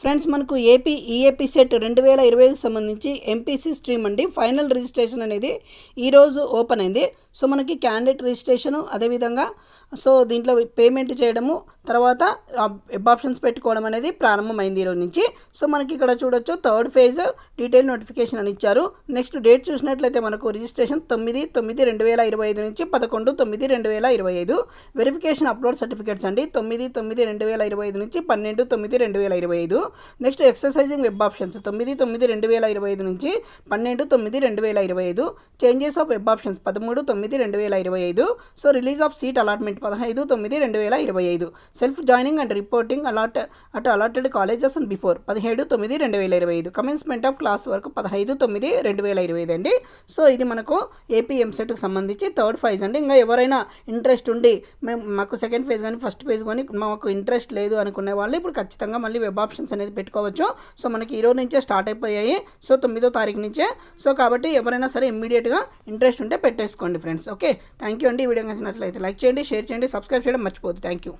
Friends మనకు EAP set 2025కి సంబంధించి MPC stream అండి ఫైనల్ రిజిస్ట్రేషన్ అనేది ఈరోజు ఓపెన్ అయింది. సో మనకి క్యాండిడేట్ రిజిస్ట్రేషను అదేవిధంగా సో దీంట్లో పేమెంట్ చేయడము తర్వాత వెబ్ ఆప్షన్స్ పెట్టుకోవడం అనేది ప్రారంభమైంది ఈరోజు నుంచి. సో మనకి ఇక్కడ చూడొచ్చు థర్డ్ ఫేజ్ డీటెయిల్ నోటిఫికేషన్ అని ఇచ్చారు. నెక్స్ట్ డేట్ చూసినట్లయితే మనకు రిజిస్ట్రేషన్ 9/9/2025 నుంచి 11/9/2025. వెరిఫికేషన్ అప్లోడ్ సర్టిఫికేట్స్ అండి 9/9/2025 నుంచి 12/9/2025. నెక్స్ట్ ఎక్సర్సైజింగ్ వెబ్ ఆప్షన్స్ 9/9/2025 నుంచి 12/9/2025. Changes of web options 13/9/2025. So release of seat allotment 15/9/2025. Self joining and reporting allotted colleges and before 17/9/2025. Commencement of class work 15/9/2025 అండి. So ఇది మనకు AP ఎంసెట్కి సంబంధించి third phase అండి. ఇంకా ఎవరైనా ఇంట్రెస్ట్ ఉండి మాకు సెకండ్ ఫేజ్ కానీ ఫస్ట్ ఫేజ్ కానీ మాకు ఇంట్రెస్ట్ లేదు అనుకునే వాళ్ళు ఇప్పుడు ఖచ్చితంగా మళ్ళీ వెబ్ ఆప్షన్స్ అనేది పెట్టుకోవచ్చు. సో మనకి ఈరోజు నుంచే స్టార్ట్ అయిపోయాయి. సో 9వ తారీఖు నుంచే. సో కాబట్టి ఎవరైనా సరే ఇమ్మీడియట్గా ఇంట్రెస్ట్ ఉంటే పెట్టేసుకోండి ఫ్రెండ్స్. ఓకే, థ్యాంక్ యూ అండి. ఈ వీడియో నచ్చినట్లయితే లైక్ చేయండి, షేర్ చేయండి, సబ్స్క్రైబ్ చేయడం మర్చిపోద్దు. Thank you.